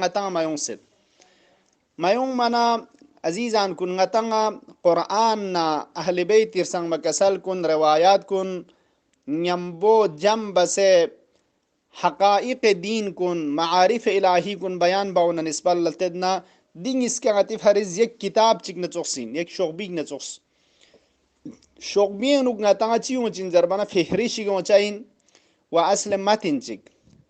ngata mayong sit mayong mana azizan kun ngatanga quran na ahli bait tirsang makasal kun riwayat kun nyambo jamba se haqa'iq din kun ma'arif ilahi kun bayan bauna nisbal latedna din iska ngatif hariz yek kitab chik na choksin yek shogbig na choks shogbi nuk ngatanga chiung chin zarbana fihrishi go chain wa asle matin chik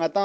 ngata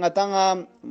ngata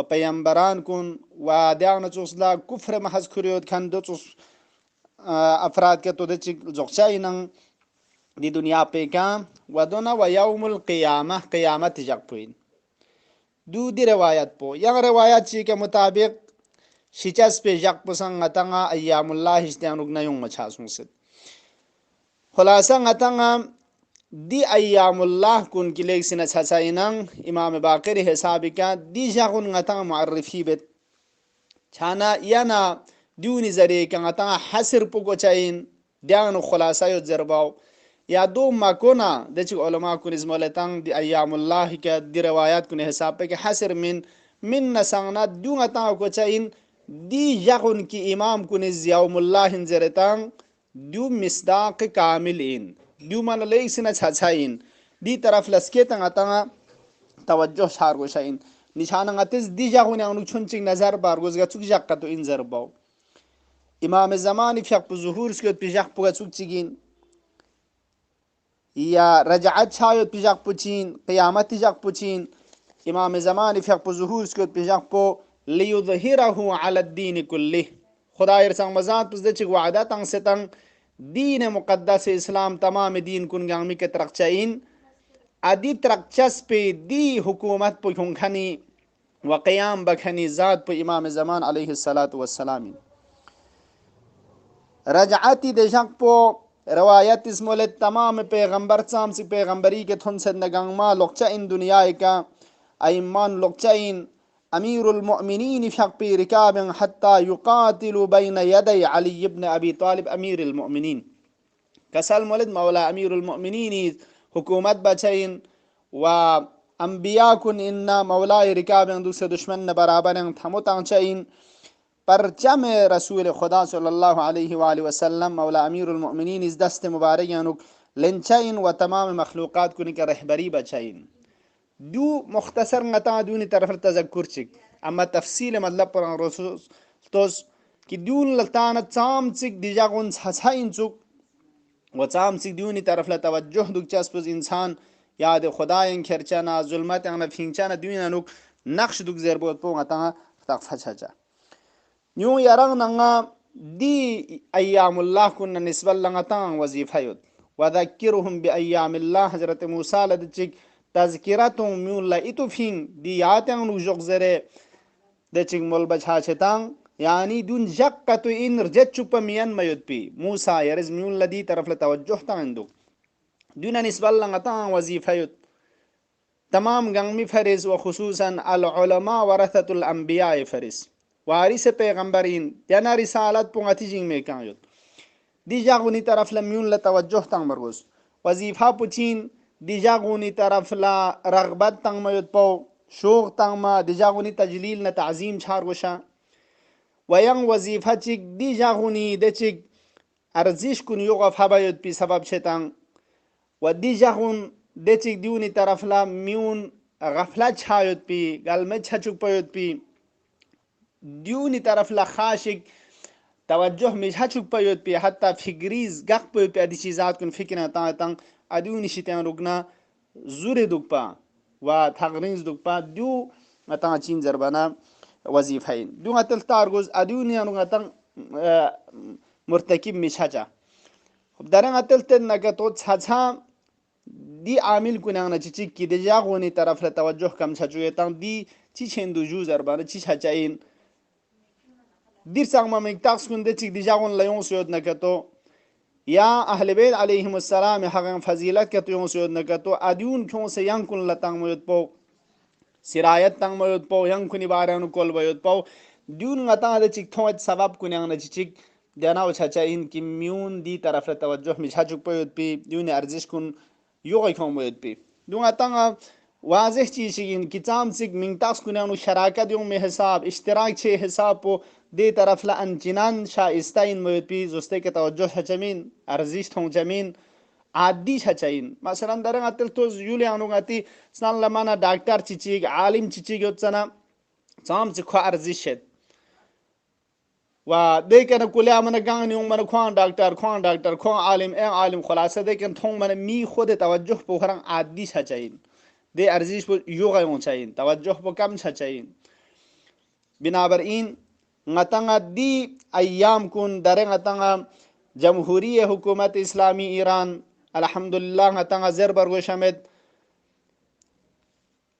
و پیامبران کن و دیان چوسلا کفر محض کریود کن دو چوس افراد که تو دچی زخچای نن دی دنیا پیکام و دونا و یوم القیامه قیامت جگ پوین دو دی روایت پو ینگ روایت چی کے مطابق شچس پہ جگ پسنگ غتنگا ایام اللہ اشتیان رگنا یوں مچھاسوں سے خلاصہ غتنگا دی ایام اللہ کن کلیگ سنہ چھسائنن امام باقر حساب کا دی جاغن غتنگا معرفی بیت چھانا یانا دیونی ذریعے کا غتنگا حسر پکو چاین دیان خلاصہ یو زرباو یا دو ماکونا دچ علماء کو نزمولتان دی ایام اللہ کا دی روایات کو حساب پہ کہ حسر من نساننا دو غتنگا کو چاین دی یغن کی امام کو نز یوم اللہ زرتان دو مصداق کامل ان دو من لیک سنہ چھچائن دی طرف لسکے تنگا تنگا توجہ شارگو شاین نشانہ غتز دی جاغون انو چونچنگ نظر بارگوز گا چوک جاقا تو ان زرباو امام زمانی فیق پو ظهور سکیت پی جاق پو گا چوک چگین یا رجعت شایت پی جاق پو چین قیامت جاق پو چین امام زمانی فیق پو ظهور سکیت پی جاق پو لیظهره علی الدین کله خدای رسان مزاد پس دچک وعدہ تنگ سے تنگ دین مقدس اسلام تمام دین کن گامی کے ترقچائین ادی ترقچس پہ دی حکومت پہ کھنی و قیام بکھنی ذات پہ امام زمان علیہ السلام رجعتی دشک پو روایت اس مولد تمام پیغمبر چام سی پیغمبری کے تھن سے نگنگ ما لقچا ان دنیا کا ایمان لقچا ان امیر المؤمنین فق پی رکاب حتی یقاتل بین یدی علی ابن ابی طالب امیر المؤمنین کسل مولد مولا امیر المؤمنین حکومت بچین و انبیاء کن انا مولا رکاب دوسرے دشمن برابر تھموتان چین پرچم رسول خدا صلی اللہ علیہ وآلہ وسلم مولا امیر المؤمنین از دست مبارک لنچین و تمام مخلوقات کن کے رہبری بچین دو مختصر غتا دونی طرف تذکر چک اما تفصیل مطلب پر رسول توس کہ دون لتان چام چک دیجاغون چھچائن چک و چام چک دونی طرف لتوجہ دک چسپز انسان یاد خدایان کھرچانا ظلمت انا پھینچانا دونی نوک نقش دک زربوت پو غتا تقفچا یوں یرغ ننگا دی ایام اللہ کن نسبت لنگتان وظیفہ یود وذکرهم بی ایام اللہ حضرت موسیٰ لدچک تذکرتوں میون لئیتو فین دی یاتیں نو جغ زرے دچک مول بچھا چھتاں یعنی دون جقتو ان رجت چپا میان میود پی موسیٰ یرز میون لدی طرف لتوجہ تاندو دون نسبت لنگتان وظیفہ یود تمام گنگمی فرز و خصوصا العلماء ورثت الانبیاء فرز وارث پیغمبرین دینا رسالت پونگتی جنگ میں کان یود دی جاغونی طرف لمیون لتوجہ تنگ مرگوز وظیفہ پچین دی جاغونی طرف لا رغبت تنگ میود پو شوق تنگ ما دی جاغونی تجلیل نا تعظیم چھار گوشا وینگ وظیفہ چک دی جاغونی دی چک ارزش کن یوغف حبایود پی سبب چھتنگ و دی جاغون دی چک دیونی طرف لا میون غفلت چھایود پی گلمت چھچک پیود پی دیونی طرف لا خاشق توجہ مجھا چک پیود پی حتی فکریز گق پیود پی ادی چیزات کن فکر تاں تاں ادیونی شتیان رکنا زور دکپا و تغریز دکپا دیو تاں چین زربانا وظیفین دیو غتل تارگوز ادیونی انو تاں مرتکب مچھا چا درن غتل تن نگتو چھا دی عامل کنانا چیچک کی دی جاغونی طرف لتوجہ کم چھچوی تاں دی چی چھندو جو زربانا چی چھچائین دیر سانگما مکتاقس کن دی چک دی جاغون لیون سیود نکتو یا اہل بیت علیہم السلام حقاً فضیلت کتو یون سیود نکتو ادیون کیوں سے ینگ کن لتنگ میود پو سرایت تنگ میود پو ینگ کنی بارانو کول بیود پو دیون غتا دی چک تھوت سبب کنیاں نا چک دیاناو چھچا ان کی میون دی طرف لتوجہ مچھا چک پیود پی دیون ارزش کن یوغی کھون بیود پی دیون غتا واضح چیز ان کی چام چک منگتاقس کنیانو شراکت یون میں حساب اشتراک چھے حساب پو دی طرف لا انچنان شائستین میود پی زستے کے توجہ چھچمین ارزش تھون چمین عادی چھچائین مثلا درنگ اتل تو یولی آنو گاتی سنان لمانا ڈاکٹر چیچیگ عالم چیچیگ یوتسنا چام چکو ارزش شد و دیکن کلی آمنا گانگنی اون من خوان ڈاکٹر خوان عالم این عالم خلاصه دیکن تھون من می خود توجہ پو خران عادی چھچائین دی ارزش پو یوغی اون چاہین توجہ پو کم چھچائین Binabarin ngatanga di ayyam kun dare ngatanga Jamhuriya Hukumat Islami Iran alhamdulillah ngatanga zerbar goshamet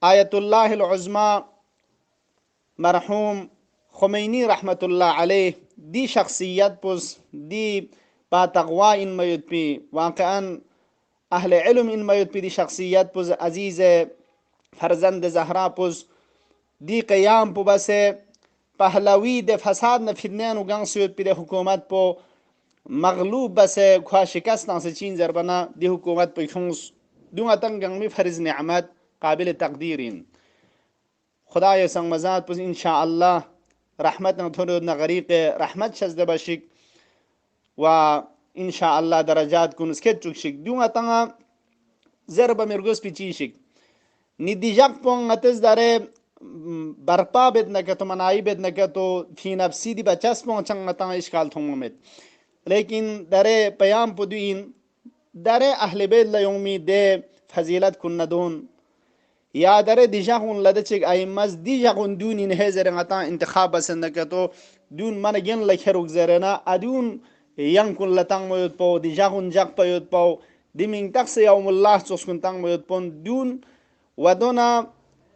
Ayatullah al-Uzma مرحوم خمینی رحمت الله علیه دی شخصیت پس دی با تقوا این میود پی واقعا اهل علم این میود پی دی شخصیت پس عزیز فرزند زهرا پس دی قیام پو بس پهلوی ده فساد نفیدنین و گنگ سیود پی ده حکومت پو مغلوب بس خواه شکستان سے چین زربنا دی حکومت پو خونس دونگا تنگ گنگ می فرز نعمت قابل تقدیرین خدای سنگمزاد پس انشاءالله رحمت نتونود نغریق رحمت شزده باشک و انشاءالله درجات کنس کت چکشک دونگا تنگا زربا مرگوز پی چیشک ندیجاق پونگ نتز داره برپا بید نکتو منائی بید نکتو فی نفسی دی بچس پونگ چنگ تنگا اشکال تونگمت لیکن داره پیام پدوین داره اهل بیت لیومی ده فضیلت کن ندون یا داره دیجاقون لده چک ایمز دیجاقون دون این هزر نتا انتخاب بسندکتو دون من گن لکهروک زرنا ادون ینکن لتنگ موید پاو دیجاقون جاق پاید پاو دیمینگ تقس یوم الله چسکن تنگ موید پون دون و دونا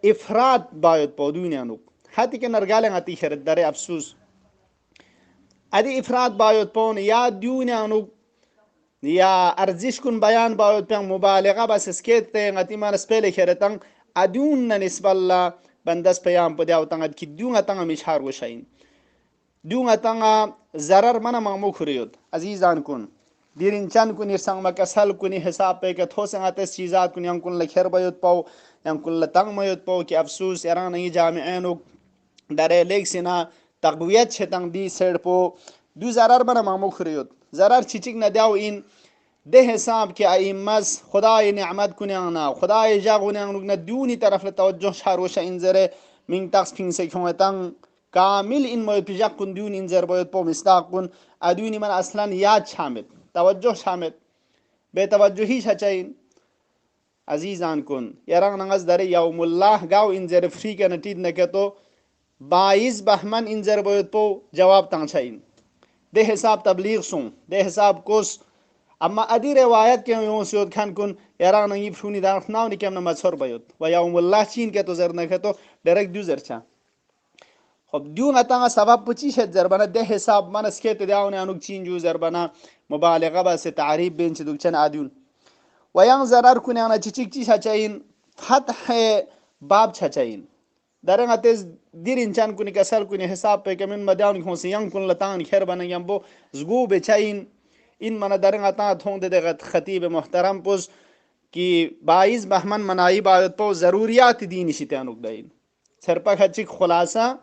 افراد باید پاو دونیانوک حتی که نرگاله نتی خرد داره افسوس ادی افراد باید پون یا دونیانوک یا ارزش کن بیان باید پیان مبالغه بس اسکیت نتی من سپیل خردتنگ ادون نسبت الله بندس پیام پدی آوتنگ کی دون اتنگ میشار وشاین دون اتنگ ضرر من مامو خریود عزیزان کن دیرین چند کنی سنگ مکسل کنی حساب پہ کہ تھوسنگ اتس چیزات کنی یم کن لکھر بیوت پاو یم کن لتنگ میوت پاو کہ افسوس ایران نہیں جامعینو داره لیک سینا تقویت شتنگ دی سیڈ پو دو ضرر من مامو خریود ضرر چیچک ندیاو این ده حساب که ایمز خدای نعمت کنیانا خدای جاگونیان رگنا دونی طرف لتوجه شاروش اینزره من تاکس پینسه کمتن کامل این موی پیجاق کن دون اینزر باید پا مستاق کن ادونی من اصلا یاد شامد توجه شامد به توجهی شچین عزیزان کن یران نغز داره یوم الله گاو اینزر فری که نتید نکتو 22 بهمن اینزر باید پا جواب تنچین ده حساب تبلیغ سون ده حساب کوس اما ادی روایت که یون سیود خان کن یران نگی فونی دارخ ناو نکم نمازور بیود و یوم الله چین که تو زر نکتو درک دو زر چا خب دیون اتنگا سبب پچی شد زربنا ده حساب من اسکیت دیاونی انوک چین جو زربنا مبالغه بس تعریب بین چه دوچن ادیون و ین ضرر کنی انا چیچیک چی چاچین فتح باب چاچین درنگ اتز دیر انچان کنی کسل کنی حساب پہ کمن مدیاونی کھونسی ین کن لتان خیر بنا یم بو زگو بچاین این من درنگ اتا تھون دے خطیب محترم پوز کی 22 بہمن منائی باید پو ضروریات دینی شتانوک دین سرپا خچک خلاصہ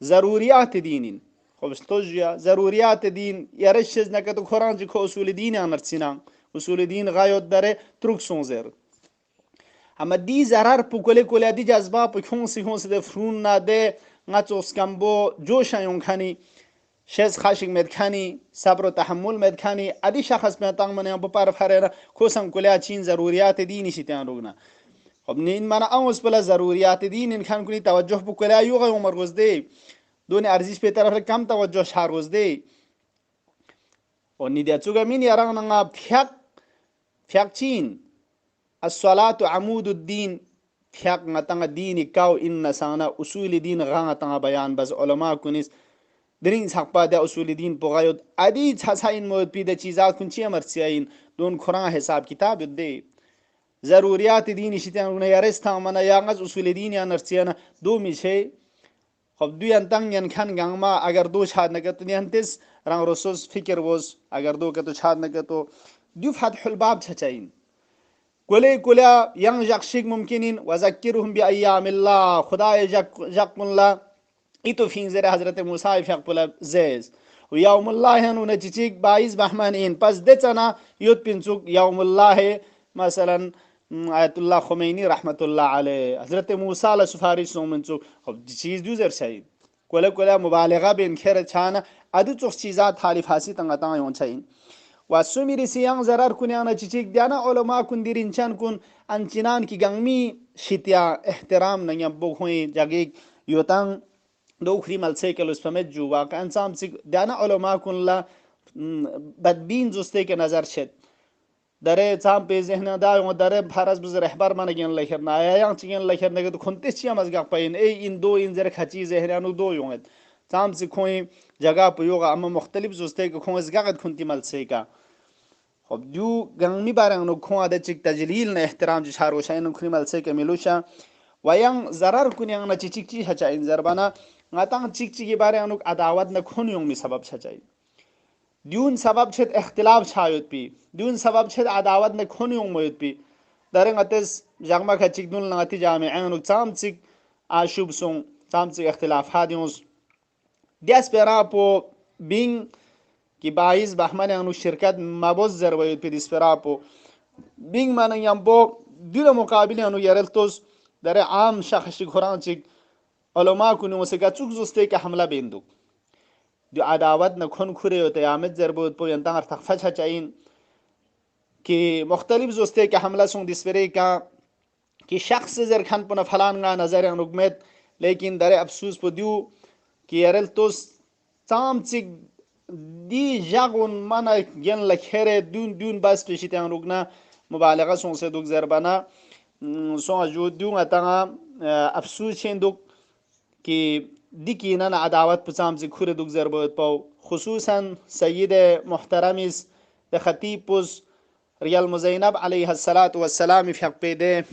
ضروریات دینین خب استوجیا ضروریات دین یارشز نکتو قرآن جی کو اصول دین انرسینا اصول دین غایت داره ترک سونزر اما دی ضرر پو کلی کلی دی جذبا پو خونسی ده فرون ناده نچوس کمبو جوشایون خانی شز خاشق مدخانی صبر و تحمل مدخانی ادی شخص میتان من ام پر فرنا کوسم کلی چین ضروریات دینی شتیان روگنا خب نین من اوس بلا ضروریات دین ان خان کنی توجه بو کلی یوغ عمر گزده دون ارزش به طرف کم توجه شهر گزده و نیدیا چوگا مین یاران نغا فیق چین الصلاة عمود الدین فیق نتنگ دینی کاو ان نسانا اصول دین غا نتنگ بیان بز علماء کنیس درین سقپا ده اصول دین پغایود ادی چھسا این مود پیده چیزات کن چی امرسی این دون قرآن حساب کتاب ده ضروریات دینی شتیان رونا یارستا منا یانگز اصول دین یا نرسیانا دو میشه خب دو ینتنگ ینکن گنگما اگر دو شاد نکتو نیانتیس رنگ رسوس فکر وز اگر دو کتو شاد نکتو دو فتح الباب چھچاین کلی کلی ین جقشک ممکنین وذکرهم بی ایام اللہ خدای جقن اللہ ایتو فینزر حضرت موسیٰ فیق پلا زیز و یوم اللہ انو نچیچیک 22 بہمان این پس دچنا یوت پینچوک یوم اللہ مثلا آیت اللہ خمینی رحمت اللہ علیہ حضرت موسیٰ لسفارش سومنچوک خب چیز دو زر شاید کلی کلی مبالغہ بین خیر چھانا ادو چوک چیزات حالی فاسی تنگتاں یون چاہین و سومیری سیان ضرر کنیانا چیچیک دیانا علماء کن دیرین چان کن انچنان کی گنگمی شتیا احترام نیم بو ہوئی جاگیک یوتان دو خري ملسي كلو سفمجو واقعا سامسك دانا علماء كن لا بدبين زوستي كنظر شد داره تام به ذهن دا و داره فرض بز رهبر من گن لخر نا یا چگن لخر نگد کنته چی مز گپ پاین ای این دو این زر خچی ذهنانو دو یومد تام سی کوی جگہ پيوغا اما مختلف زوسته کو خون از گقد کنتی ملسي کا خب دو گنمی بارن نو خون اده چک تجلیل نه احترام جي شارو شاين خري ملسي کا ملوشا ويان zarar kunyan na chichik chi hacha in zarbana ngatang chik chiki bare anuk adawat na khun yong mi sabab chachai دیون سبب شد اختلاف شاید بی دیون سبب شد عداوت نکنیم موید بی درین اتس جامعه کچیک دون لنگتی جامعه انو تام چیک آشوب سون تام چیک اختلاف ها دیونس دیس برا پو بین کی باعث بهمن انو شرکت مبوز زروید پی دیس برا پو بین من یم بو دیل مقابل انو یرلتوس در عام شخصی خوران چیک علما کنو مسکا چوک زسته که حمله بیندو دو عداوت نکن خوره و تیامت زربود پو ینتان ارتق فچه چاین که مختلف زوسته که حمله سون دیسپره که شخص زرخان پو نفلان گا نظر انگمت لیکن در افسوس پو دیو که یرل توس تام چیک دی جاگون مانا ین لکھره دون بس پیشیت انگنا مبالغه سون سے دوک زربانا سون جو دیو اتانا افسوس چین دوک که دیکینان عداوت پسام زی خوره دوک زربود پاو خصوصا سید محترمیس به خطیب پس ریال مزینب علیه السلام فیق پیده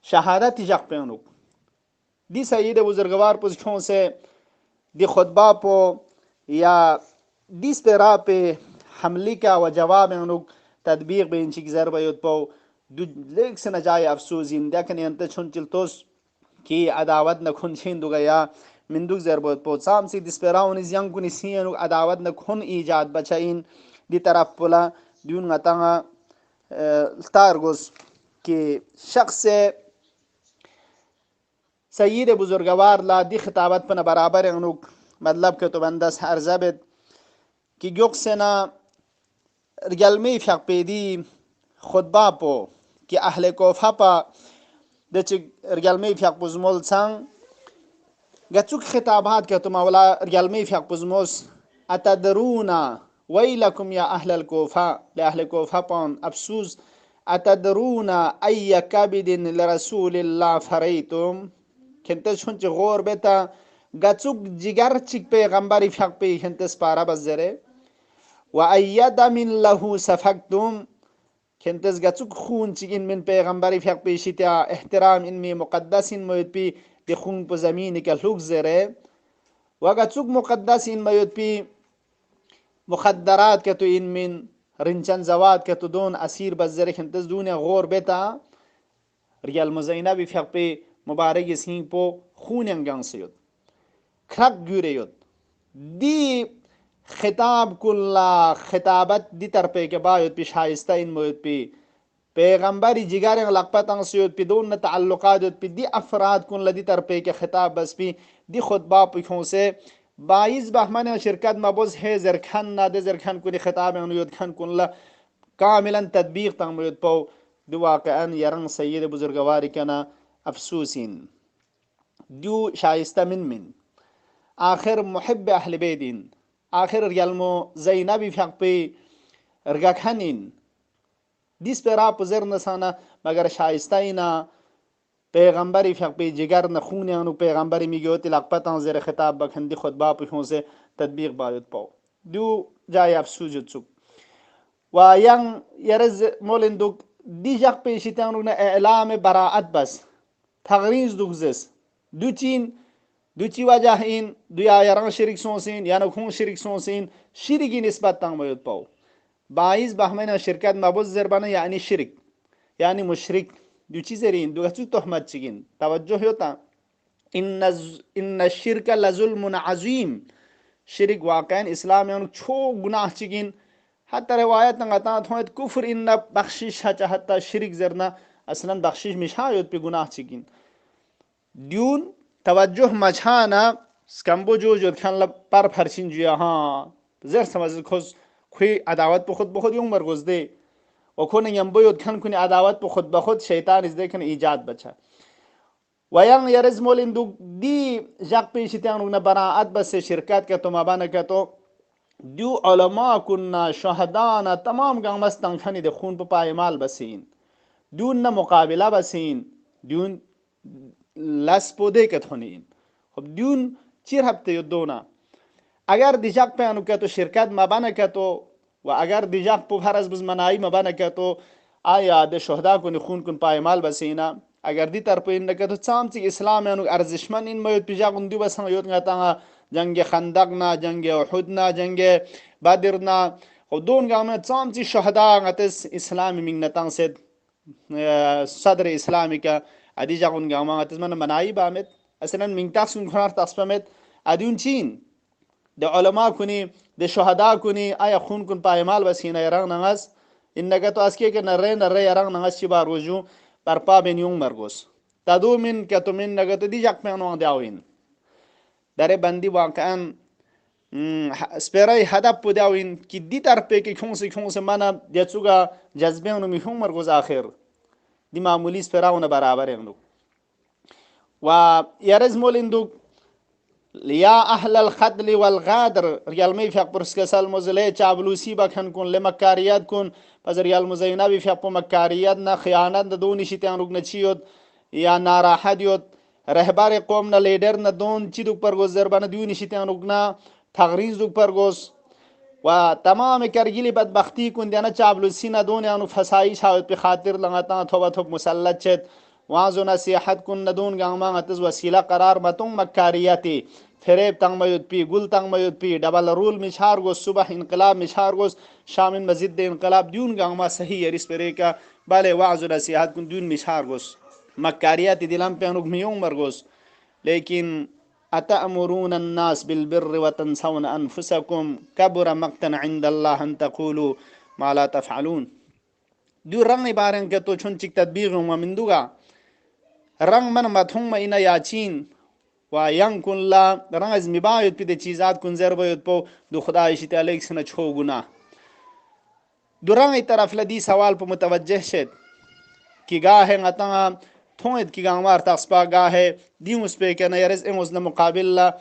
شهادت جاق پیانوک دی سید بزرگوار پس چون سے دی خطبہ پو یا دیس پہ را پہ حملی کا و جواب انوک تدبیق به انچی زربود پاو دو لیک سے نجائے افسوزین دیکھن انت چون چلتوس کی عداوت نکن چین دو گیا من دوک زربود پو سام سی دیس پہ راونی زیان کنی سینو عداوت نکن ایجاد بچائین دی طرف پولا دیون غتانا تارگوز کہ شخص سید بزرگوار لا دی خطابت پنا برابر انوک مطلب که تو بندس ارزبت کہ گوک سنا رگلمی فیق پیدی خطبہ پو کہ اہل کوفہ پا دچ رگلمی فیق پزمول سان گچوک خطابات که تو مولا رگلمی فیق پزموس اتدرونا ويلكم يا أهل الكوفة لأهل الكوفة بان أبسوس أتدرون أي كبد لرسول الله فريتم كنت شنج غور بتا غتسوك جگر چك پیغمبر فق پی كنت سپارا بزره وأي دم له سفكتم كنت غتسوك خون چگين من پیغمبر فق پی شتا احترام انمي مقدس مويت بي دي خون پو زمين كالوك زره وغتسوك مقدس ان مويت بي مخدرات که تو این من رنچن زواد که تو دون اسیر بزره خنتز دون غور بتا ریال مزینبی فیق پی مبارک سین پو خون انگان سیود کرک گوره یود دی خطاب کلا خطابت دی ترپی که باید پی شایسته این موید پی پیغمبری جگارن لقبتان سیود پی دون تعلقات پی دی افراد کن لدی ترپی که خطاب بس پی دی خطبا پی خون سے باعث بهمن شرکت مبوز ہے زرخان ناده زرخان کنی خطاب انو یود خان کن لا کاملا تطبیق تام یود پاو دو واقعا یرن سید بزرگواری کنا افسوسین دو شایسته من آخر محب اهل بیدین آخر ریالمو زینبی فیق پی رگاکھنین دیس پر آپ زر نسانا مگر شایسته اینا پیغمبری فیق پی جگر نخونی انو پیغمبری میگوتی لقبتان زیر خطاب بکندی خطبا پشون سے تطبیق باید پاو دو جای افسوس جتسوک و ین یرز مولن دوک دی جق پیشیتان رو اعلام براعت بس تغریز دوک زس دو چی وجه این دو یا یران شرک سونسین یا نخون شرک سونسین شرکی نسبت تان باید پاو باعث بهمن شرکت مبوز زربانه یعنی شرک یعنی مشرک دو چیزرین دو چیز تهمت چگین توجه ہوتا ان الشرك لظلم عظیم شرک واقعا اسلام یعنی چو گناہ چگین حتی روایت نگتا تھویت کفر ان بخشش ہے حتی شرک زرنا اصلا بخشش مشایت پی گناہ چگین دیون توجه مچانا سکمبو جو کھان لب پر پرچین جویا ہاں زر سمجھ خوز خوی عداوت بخود یوں مرگوز دے و کون یم بیود کھن کنی عداوت بخود شیطان از دیکھن ایجاد بچا ويان يرز مولين دو دي جاك بيشي تانو براءات بس شركات كتو مبانا كتو دو علماء كنا شهدانا تمام قام مستن خاني دي خون بپای مال بسين دون مقابله بسين دون لاس پوده کت خونین خب دون چیر هبته یدونا اگر دیجاق پیانو که تو شرکت مبانه که تو و اگر دیجاق پو هرز بز منایی مبانه که تو آیا ده شهدا کنی خون کن پایمال بسینا اگر دی تر پوین نکه تو چامچی اسلام یانو ارزشمن این میود پیجاق اندو بس هم یود نگتا جنگ خندق نا جنگ احد نا جنگ بدر نا خب دون گامه چامچی شهدا غتس اسلامی من نتان سید صدر اسلامی که ادی جاقون گاما غتس من منایی بامد اصلا من تاسون کنار تاسپمت ادیون چین ده علماء کنی ده شهدا کنی آیا خون کن پایمال بس هینا یران نغاز این نگه تو اسکی که نره یران نغاز چی بار وجو بر پا بینیون مرگوز تدو من که تو من نگه تو دی جاک پیانوان دیاوین داره بندی واقعا سپرای هدف پوداوین که دی تر پیکی کونسی مانا دیتسوگا جذبه میخون مرگوز آخر دی معمولی سپراونه برابر اندو و یارز مولندو يا أهل الخدل والغادر ريال مي فيق برسكسال موزلي چابلوسي بخن كون لمكاريات كون پس ريال مزينا بي فيق مكاريات نا خيانات دون شيتان رغنا چيود يا ناراحت يود رهبر قوم نا ليدر نا دون چي دوك پرگوز زربان دون شيتان رغنا تغريز دوك پرگوز و تمام کرگیلی بدبختی کن دیانا چابلوسی نا دون یانو فسایی شاوت پی خاطر لغتا توبا توب مسلط چد وازو نصیحت کن ندون گاما غتز وسیله قرار متون مکاریتی فریب تنگ میود پی گل تنگ میود پی دبل رول مشار گوز صبح انقلاب مشار گوز شام مزید انقلاب دیون گاما صحیح یریس پریکا بله وازو نصیحت کن دیون مشار گوز مکاریتی دیلم پینوگ میون مرگوز لیکن أتأمرون الناس بالبر وتنسون أنفسكم كبر مقتا عند الله أن تقولوا ما لا تفعلون دو رنگ بارن که تو چون چک تدبیغ ومن دوغا رنگ من مدهون ما اینا یاچین و ینگ کن لا رنگ از میباید پی ده چیزات کن زر باید پو دو خدایشی تالیک سنا چو گناه دو رنگ طرف لدی سوال پو متوجه شد کی گاه غتا توید کی گانوار تاسپا گاه دیموس پی کنه یرز اموز مقابل لا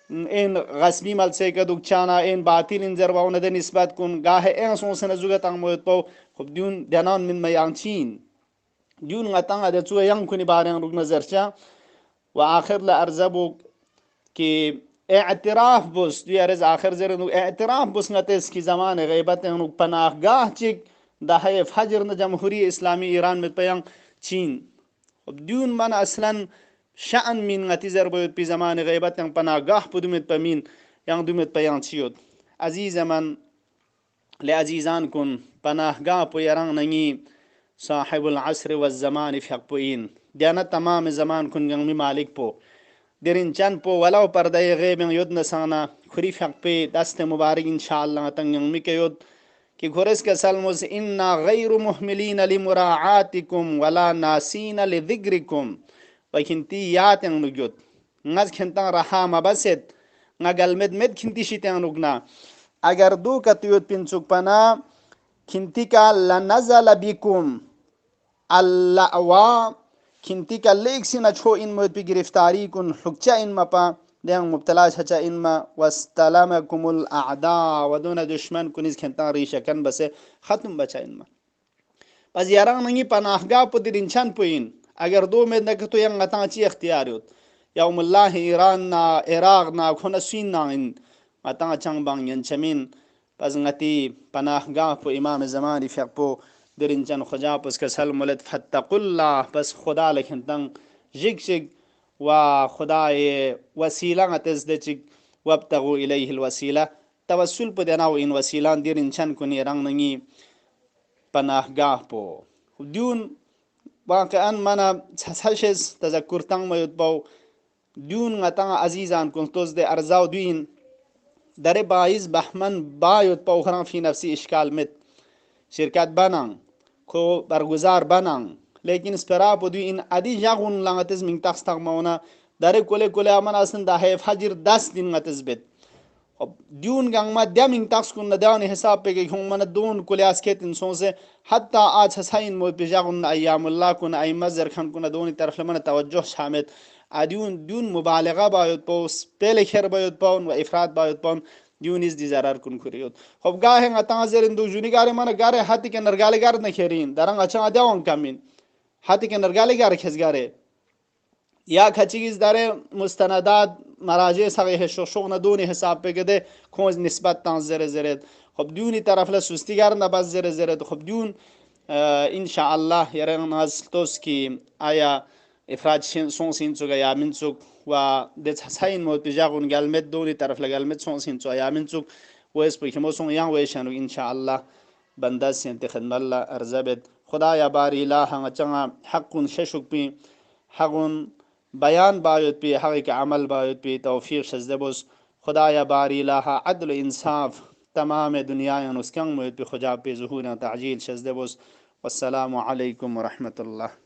این غصبی مل سے که دوچانا این باطل این زرباونه ده نسبت کن گاه این سون سن زوگه تنگ موید پو خب دیون دنان من میانچین دیون غتا ده تو ینگ کنی بارن روگ نظرچا و آخر لارزبو که اعتراف بس دیارز آخر زرنو اعتراف بس نتس کی زمان غیبت انو پناهگاه چک دهه فجر نه جمهوری اسلامی ایران میں پیان چین دیون من اصلا شأن من نتیزر بود پی زمان غیبت yang پناهگاه پدومت پمین yang دومت پیان چیود عزیز من لعزیزان کن پناهگاه پو یران نگی صاحب العصر والزمان في حقين دیانا تمام زمان کن گنگ مالک پو درین چند پو ولو پرده غیب یود نسانا خریف حق پی دست مبارک انشاءاللہ تنگ می که یود کہ گھرس کے سلموز انا غیر محملین لمراعاتکم ولا ناسین لذکرکم وکنتی یاتن نجود نز کھنتان رحا مبسد نگل مد کھنتی شیتن نگنا اگر دو کتیوت پنچوک پنا کھنتی کا لنزل بکم اللعوا کھنتی کا لیک سی نچھو ان مد پی گرفتاری کن حکچا ان مپا دیان مبتلا چھچا ان ما واستلمکم الاعداء ودون دشمن کنیز کھنتان ریشکن بسے ختم بچا ان ما پس یاران نگی پناہگاہ پو دیر انچان پوین اگر دو میں نکتو ین غتان چی اختیار ہوت یوم اللہ ایران نا عراق نا کھونا سوین نا ان غتان چنگ بانگ ینچمین پس غتی پناہگاہ پو امام زمانی فیق پو در انچان خجا پس کسل ملت فتق اللہ پس خدا لکھنتن جگ جگ و خدا وسیلہ غتز دچگ وابتغو الیہ الوسیلہ توسل پو دیناو ان وسیلان دیر انچان کنی رنگ نگی پناهگاه پو دیون واقعا منا تسهشز تذکر تنگ میود باو دیون غتا عزیزان کنتوز ده ارزاو دوین در باعث بحمن باید باو خران فی نفسی اشکال مت شرکت بنان کو برگزار بنان لیکن اسپرا پو دوی این ادی جاغون لانتز من تخستق مونا در کل امن اصلا ده فجر 10 دن غتز بد دیون گنگ ما دیامین تاکس کن ندیانی حساب پہ کہ ہوں من دون کلیاس کھیتن سون سے حتی آج حسین مو پہ جاگن ایام اللہ کن ای مزر خان کن دونی طرف لمن توجہ شامت ادیون دیون مبالغه باید پوس پہلے خیر باید پاون و افراد باید پاون دیون از دی zarar کن کریود خب گاه هنگ تازر دو جونی گاره من گاره حتی که نرگاله گاره نخیرین درنگ اچھا دیوان کمین حتی که نرگاله گاره کس گاره یا کچیز داره مستندات مراجع صحیح شغل دونی حساب پہ گده کھوج نسبت تان زره زره خب دیونی طرف لا سستی گر نباز زره زره خب دیون ان شاء الله یرن ناز توس کی آیا افراد سون سین چوگا یا من چوگ و ده حسین موت بجاگون گلمت دونی طرف لا گلمت سون سین چو یا من چوگ و اس پہ کمو سون یان ویشانو ان شاء الله بندا سنت خدمت الله ارزبت خدا یا باری لا ہنگ چنگا حق ششک پی حقون بیان باید پی حق عمل باید پی توفیق شزده بوس خدایا باری لها عدل و انصاف تمام دنیا نسکن باید پی خجاب پی ظهور تعجیل شزده بوس والسلام علیکم ورحمة الله